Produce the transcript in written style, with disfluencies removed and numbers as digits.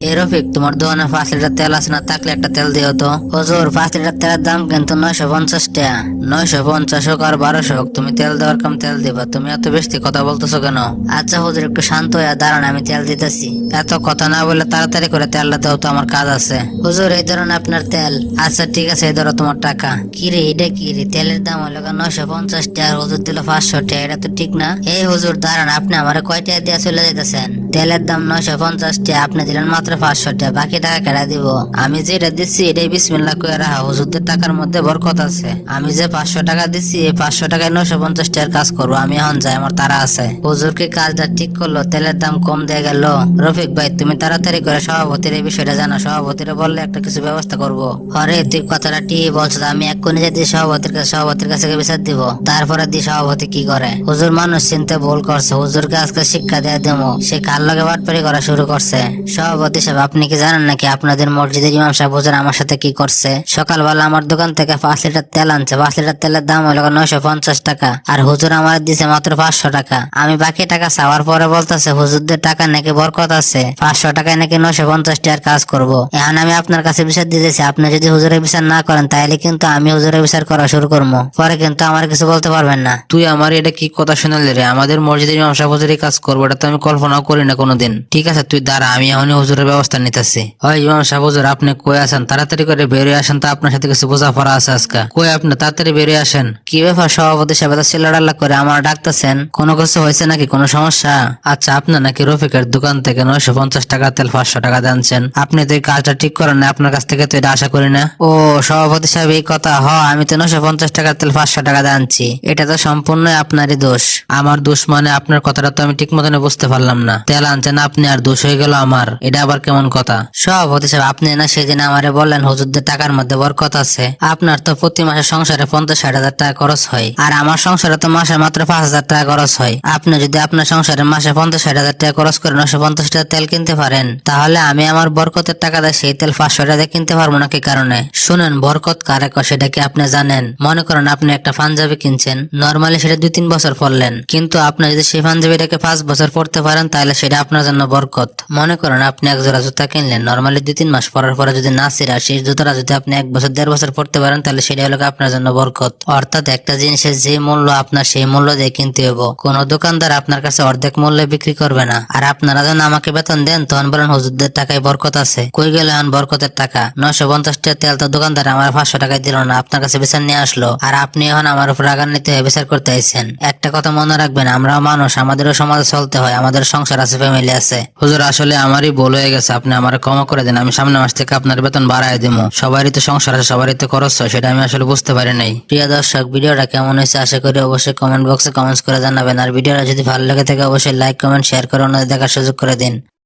এ রফিক, তোমার দোকানে 5 লিটার তেল আছে না? থাকলে একটা তেল দিও তো। হুজুর, 5 লিটার তেলের দাম কিন্তু 950 টাকা। 950 হোক আর 1200 হোক, তুমি তেল দেওয়ার কাম তেল দিবা। তুমি এত বেশি কথা বলতেছো কেন? আচ্ছা হুজুর, একটু শান্ত হয়ে দাঁড়ান, আমি তেল দিতেছি। এত কথা না বলে তাড়াতাড়ি করে তেলটা দাও তো, আমার কাজ আছে। হুজুর, এই ধরুন আপনার তেল। আচ্ছা ঠিক আছে, এই ধরো তোমার টাকা। কি রে, এটা কি রে? তেলের দাম হলো 950 টাকা, আর হুজুর দিল 500 টাকা। এটা তো ঠিক না। এই হুজুর দাঁড়ান, আপনি আমারে কয় টাকা দিয়ে চলে যেতেছেন? তেলের দাম 950 টাকা, আপনি দিলেন মাত্র 500 টাকা। বাকি টাকা কেটে দিব। আমি যেটা দিচ্ছি এটাই বিসমিল্লাহ করে রাখা। হুজুরদের টাকার মধ্যে বরকত আছে। আমি যে 500 টাকা দিচ্ছি, এই 500 টাকায় 950 টাকার কাজ করবো। আমি এখন যাই, আমার তারা আছে। হুজুরকে কাজটা ঠিক করলো, তেলের দাম কম দিয়ে গেল। রফিক ভাই, তুমি তাড়াতাড়ি করে সভাপতির এই বিষয়টা জানা। সভাপতিরে বললে একটা কিছু ব্যবস্থা করবো। আরে তুই কথাটা ঠিক বলছো। আমি এক্ষুনি যেতে সভাপতির কাছে গিয়ে বিচার দিব। তারপরে দি সভাপতি কি করে। হুজুর মানুষ চিনতে ভুল করছে। হুজুরকে আজকে শিক্ষা দিয়ে দেবো। সে কার লগে বাটপারি করা শুরু করছে। সভাপতি সাহেব, আপনি কি জানেন নাকি আপনাদের মসজিদের ইমাম সাহেব হুজুর আমার সাথে কি করছে? সকালবেলা আমার দোকান থেকে 5 লিটার তেল আনছে। 5 লিটার তেলের দাম হলো 950 টাকা, আর হুজুর আমার দিছে মাত্র 500 টাকা। আমি বাকি টাকা চাওয়ার পরে বলতেছে হুজুরদের টাকা নাকি বরকত আছে, 500 টাকায় নাকি 950 টাকার কাজ করব। এখন আমি আপনার কাছে বিচার দিতেছি। আপনি যদি হুজুরের বিচার না করেন, তাহলে কিন্তু আমি হুজুরের বিচার করা শুরু করবো। পরে কিন্তু আমার কিছু বলতে পারবেন না। তুই আমার এটা কি কথা শোনালি রে? আমাদের মসজিদের ইমাম সাহেব হুজুর এই কাজ করবো, এটা তো আমি কল্পনাও করি না কোনোদিন। ঠিক আছে, তুই দাঁড়া, আমি এখনই হুজুরের ব্যবস্থা নিতেছি। হয় ইমাম সাহেব হুজুর, আপনি কই আছেন? তাড়াতাড়ি করে বেরিয়ে আসেন তো, আপনার সাথে কিছু বোঝাপড়া আছে আজকে। কই আপনি? তাড়াতাড়ি বেরিয়ে আসেন। কি ব্যাপার সভাপতি সাহেব, এত চিল্লাডাল্লা করে আমার ডাকতেছেন? কোনো কিছু হয়েছে নাকি? কোনো সমস্যা? আচ্ছা, আপনি নাকি রফিকের দোকান থেকে 950 টাকা তেল 500 টাকা আনছেন? আপনি তো এই কাজটা ঠিক করেন না, আপনার কাছ থেকে তো এটা আশা করি না। ও সভাপতি সাহেব, এই কথা। আমি তো 950 টাকার তেল 500 টাকা আনছি। এটা তো সম্পূর্ণ আপনারই দোষ। আমার দোষ মানে? আপনার কথাটা তো আমি ঠিক মতন বুঝতে পারলাম না। তেল আনছেন আপনি আর দোষ হয়ে গেল আমার, এটা আবার কেমন কথা? সভাপতি সাহেব, আপনি না সেদিন আমারে বললেন হুজুরদের টাকার মধ্যে বরকত আছে। আপনার তো প্রতি মাসে সংসারে 50-60 হাজার টাকা খরচ হয়, আর আমার সংসারে তো মাসে মাত্র 5,000 টাকা খরচ হয়। আপনি যদি আপনার সংসারে মাসে 50-60 হাজার টাকা খরচ করে 950 টাকা তেল কিনতে পারেন, তাহলে আমি আমার বরকতের টাকা দিয়ে সেই তেল 500 টাকা কিনতে পারবো না? কি কারণে? শুনেন, বরকত কারে কয় সেটা কি আপনি জানেন? মনে করেন আপনি একটা পাঞ্জাবি কিনছেন, নর্মালি সেটা 2-3 বছর পরলেন, কিন্তু আপনি যদি সেই পাঞ্জাবিটাকে 5 বছর পরতে পারেন, তাহলে সেটা আপনার জন্য বরকত। মনে করেন আপনি এক জোড়া জুতা কিনলেন, নর্মালি 2-3 মাস পরার পরে যদি না ছিঁড়ে, সেই জুতাটা যদি আপনি 1 বছর 1.5 বছর পরতে পারেন, তাহলে সেটা হলো আপনার জন্য বরকত। অর্থাৎ একটা জিনিসের যে মূল্য, আপনার সেই মূল্য দিয়ে কিনতে হবে। কোন দোকানদার আপনার কাছে অর্ধেক মূল্যে বিক্রি করবে না। আর আপনারা যখন আমাকে বেতন দেন, তখন বলেন হুজুরদের টাকায় বরকত আছে। কই গেল এখন বরকতের টাকা? 950 টাকা তেল তো দোকানদার আমার 500 টাকায় দিল না, আপনার কাছে বিচার নিয়ে আসলো, আর আপনি এখন আমার উপর রাগান্বিত হয়ে বিচার করতে আইছেন। একটা কথা মনে রাখবেন, আমরাও মানুষ, আমাদেরও সমাজে চলতে হয়, আমাদের সংসার আছে, ফ্যামিলি আছে। হুজুর, আসলে আমারই ভুল হয়ে গেছে, আপনি আমার ক্ষমা করে দেন। আমি সামনের মাস থেকে আপনার বেতন বাড়ায় দেবো। সবারই তো সংসার আছে, সবারই তো খরচ হয়, সেটা আমি আসলে বুঝতে পারি নাই। প্রিয় দর্শক, ভিডিওটা কেমন হয়েছে আশা করি অবশ্যই কমেন্ট বক্সে কমেন্টস করে জানাবেন। আর ভিডিওটা যদি ভালো লেগে থাকে অবশ্যই লাইক, কমেন্ট, শেয়ার করে অন্যদের দেখার সুযোগ করে দিন।